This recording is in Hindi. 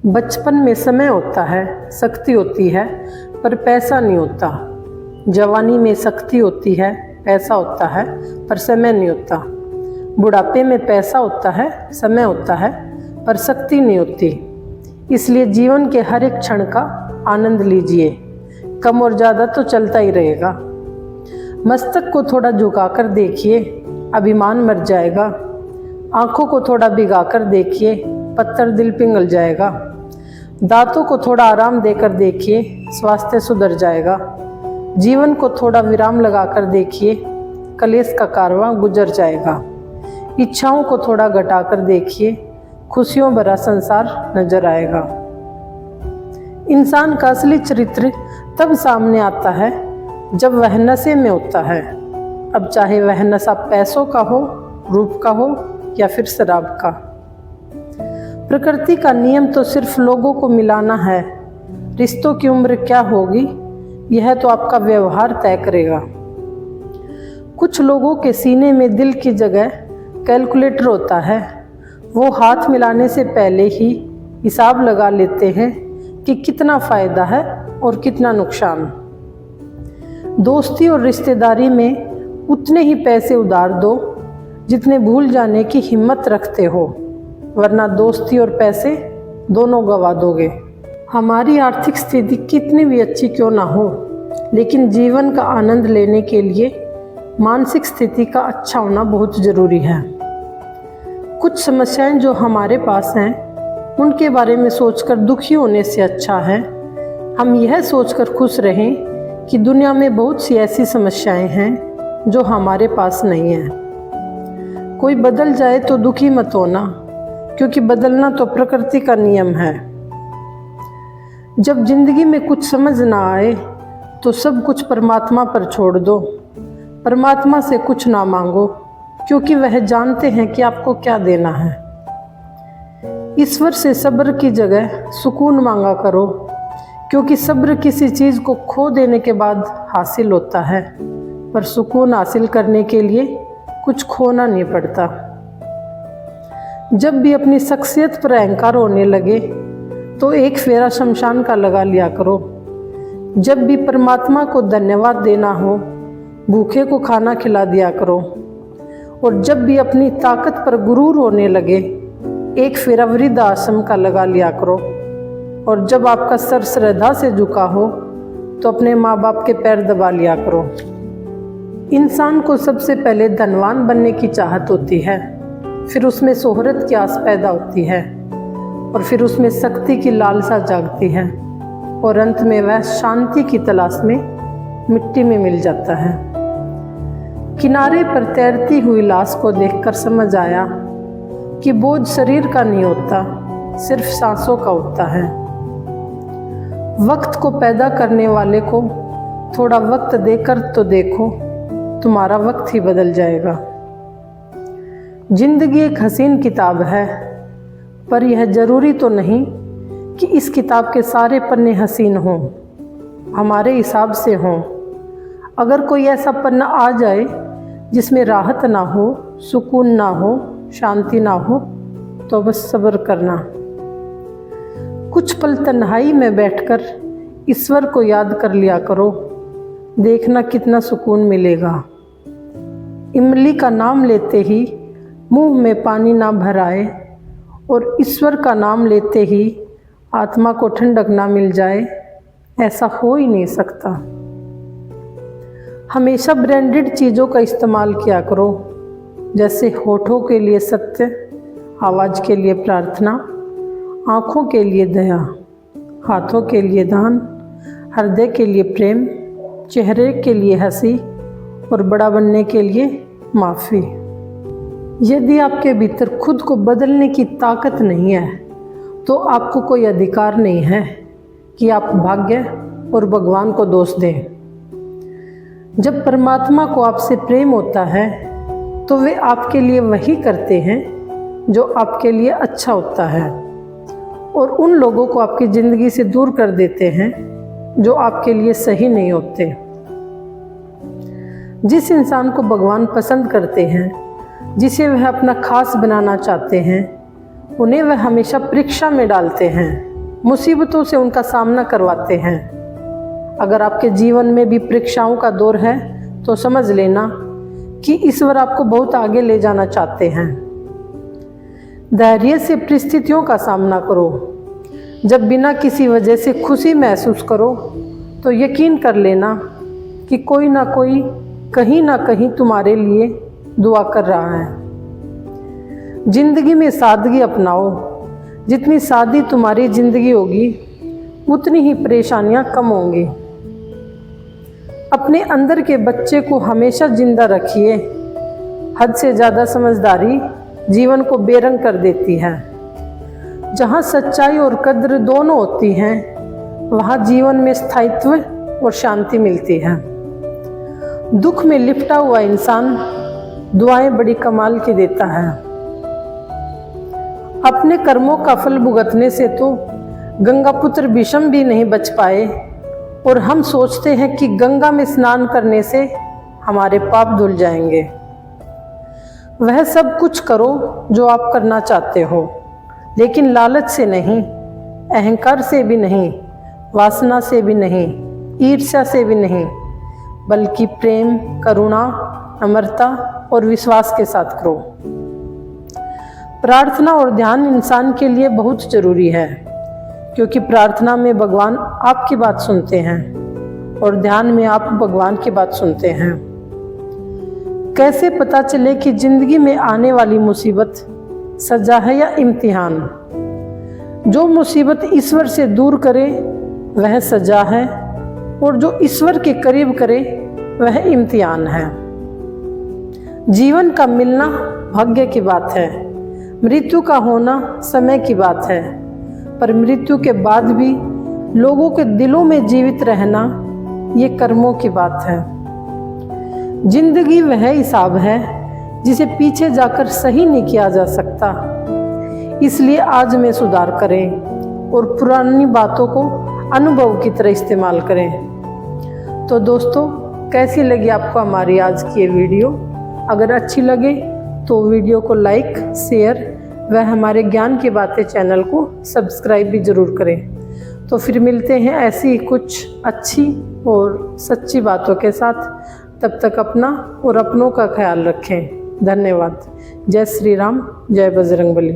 बचपन में समय होता है, शक्ति होती है, पर पैसा नहीं होता। जवानी में शक्ति होती है, पैसा होता है, पर समय नहीं होता। बुढ़ापे में पैसा होता है, समय होता है, पर शक्ति नहीं होती। इसलिए जीवन के हर एक क्षण का आनंद लीजिए। कम और ज़्यादा तो चलता ही रहेगा। मस्तक को थोड़ा झुकाकर देखिए, अभिमान मर जाएगा। आंखों को थोड़ा भिगाकर देखिए, पत्थर दिल पिघल जाएगा। दांतों को थोड़ा आराम देकर देखिए, स्वास्थ्य सुधर जाएगा। जीवन को थोड़ा विराम लगाकर देखिए, कलेश का कारवां गुजर जाएगा। इच्छाओं को थोड़ा घटाकर देखिए, खुशियों भरा संसार नजर आएगा। इंसान का असली चरित्र तब सामने आता है जब वह नशे में होता है। अब चाहे वह नशा पैसों का हो, रूप का हो या फिर शराब का। प्रकृति का नियम तो सिर्फ लोगों को मिलाना है। रिश्तों की उम्र क्या होगी, यह तो आपका व्यवहार तय करेगा। कुछ लोगों के सीने में दिल की जगह कैलकुलेटर होता है। वो हाथ मिलाने से पहले ही हिसाब लगा लेते हैं कि कितना फ़ायदा है और कितना नुकसान। दोस्ती और रिश्तेदारी में उतने ही पैसे उधार दो जितने भूल जाने की हिम्मत रखते हो, वरना दोस्ती और पैसे दोनों गवा दोगे। हमारी आर्थिक स्थिति कितनी भी अच्छी क्यों ना हो, लेकिन जीवन का आनंद लेने के लिए मानसिक स्थिति का अच्छा होना बहुत ज़रूरी है। कुछ समस्याएं जो हमारे पास हैं, उनके बारे में सोचकर दुखी होने से अच्छा है हम यह सोचकर खुश रहें कि दुनिया में बहुत सी ऐसी समस्याएं हैं जो हमारे पास नहीं हैं। कोई बदल जाए तो दुखी मत होना, क्योंकि बदलना तो प्रकृति का नियम है। जब जिंदगी में कुछ समझ ना आए तो सब कुछ परमात्मा पर छोड़ दो। परमात्मा से कुछ ना मांगो, क्योंकि वह जानते हैं कि आपको क्या देना है। ईश्वर से सब्र की जगह सुकून मांगा करो, क्योंकि सब्र किसी चीज़ को खो देने के बाद हासिल होता है, पर सुकून हासिल करने के लिए कुछ खोना नहीं पड़ता। जब भी अपनी शख्सियत पर अहंकार होने लगे तो एक फेरा शमशान का लगा लिया करो। जब भी परमात्मा को धन्यवाद देना हो, भूखे को खाना खिला दिया करो। और जब भी अपनी ताकत पर गुरूर होने लगे, एक फेरा वृद्ध आश्रम का लगा लिया करो। और जब आपका सर श्रद्धा से झुका हो तो अपने माँ बाप के पैर दबा लिया करो। इंसान को सबसे पहले धनवान बनने की चाहत होती है, फिर उसमें शोहरत की आस पैदा होती है, और फिर उसमें शक्ति की लालसा जागती है, और अंत में वह शांति की तलाश में मिट्टी में मिल जाता है। किनारे पर तैरती हुई लाश को देखकर समझ आया कि बोझ शरीर का नहीं होता, सिर्फ सांसों का होता है। वक्त को पैदा करने वाले को थोड़ा वक्त देकर तो देखो, तुम्हारा वक्त ही बदल जाएगा। जिंदगी एक हसीन किताब है, पर यह जरूरी तो नहीं कि इस किताब के सारे पन्ने हसीन हों, हमारे हिसाब से हों। अगर कोई ऐसा पन्ना आ जाए जिसमें राहत ना हो, सुकून ना हो, शांति ना हो, तो बस सब्र करना। कुछ पल तन्हाई में बैठकर ईश्वर को याद कर लिया करो, देखना कितना सुकून मिलेगा। इमली का नाम लेते ही मुंह में पानी ना भर आए, और ईश्वर का नाम लेते ही आत्मा को ठंडक ना मिल जाए, ऐसा हो ही नहीं सकता। हमेशा ब्रांडेड चीज़ों का इस्तेमाल किया करो, जैसे होठों के लिए सत्य, आवाज़ के लिए प्रार्थना, आँखों के लिए दया, हाथों के लिए दान, हृदय के लिए प्रेम, चेहरे के लिए हंसी, और बड़ा बनने के लिए माफ़ी। यदि आपके भीतर खुद को बदलने की ताकत नहीं है तो आपको कोई अधिकार नहीं है कि आप भाग्य और भगवान को दोष दें। जब परमात्मा को आपसे प्रेम होता है तो वे आपके लिए वही करते हैं जो आपके लिए अच्छा होता है, और उन लोगों को आपकी ज़िंदगी से दूर कर देते हैं जो आपके लिए सही नहीं होते। जिस इंसान को भगवान पसंद करते हैं, जिसे वह अपना खास बनाना चाहते हैं, उन्हें वह हमेशा परीक्षा में डालते हैं। मुसीबतों से उनका सामना करवाते हैं। अगर आपके जीवन में भी परीक्षाओं का दौर है तो समझ लेना कि ईश्वर आपको बहुत आगे ले जाना चाहते हैं। धैर्य से परिस्थितियों का सामना करो। जब बिना किसी वजह से खुशी महसूस करो तो यकीन कर लेना कि कोई ना कोई कहीं ना कहीं तुम्हारे लिए दुआ कर रहा है। जिंदगी में सादगी अपनाओ। जितनी सादी तुम्हारी जिंदगी होगी उतनी ही परेशानियां कम होंगी। अपने अंदर के बच्चे को हमेशा जिंदा रखिए। हद से ज़्यादा समझदारी जीवन को बेरंग कर देती है। जहाँ सच्चाई और कद्र दोनों होती हैं वहाँ जीवन में स्थायित्व और शांति मिलती है। दुख में लिपटा हुआ इंसान दुआएं बड़ी कमाल की देता है। अपने कर्मों का फल भुगतने से तो गंगा पुत्र भीष्म भी नहीं बच पाए और हम सोचते हैं कि गंगा में स्नान करने से हमारे पाप धुल जाएंगे। वह सब कुछ करो जो आप करना चाहते हो, लेकिन लालच से नहीं, अहंकार से भी नहीं, वासना से भी नहीं, ईर्ष्या से भी नहीं, बल्कि प्रेम, करुणा, अमरता और विश्वास के साथ करो। प्रार्थना और ध्यान इंसान के लिए बहुत जरूरी है, क्योंकि प्रार्थना में भगवान आपकी बात सुनते हैं और ध्यान में आप भगवान की बात सुनते हैं। कैसे पता चले कि जिंदगी में आने वाली मुसीबत सजा है या इम्तिहान? जो मुसीबत ईश्वर से दूर करे वह सजा है और जो ईश्वर के करीब करे वह इम्तिहान है। जीवन का मिलना भाग्य की बात है, मृत्यु का होना समय की बात है, पर मृत्यु के बाद भी लोगों के दिलों में जीवित रहना ये कर्मों की बात है। जिंदगी वह हिसाब है जिसे पीछे जाकर सही नहीं किया जा सकता। इसलिए आज में सुधार करें और पुरानी बातों को अनुभव की तरह इस्तेमाल करें। तो दोस्तों, कैसी लगी आपको हमारी आज की ये वीडियो? अगर अच्छी लगे तो वीडियो को लाइक, शेयर व हमारे ज्ञान की बातें चैनल को सब्सक्राइब भी ज़रूर करें। तो फिर मिलते हैं ऐसी कुछ अच्छी और सच्ची बातों के साथ। तब तक अपना और अपनों का ख्याल रखें। धन्यवाद। जय श्री राम, जय बजरंगबली।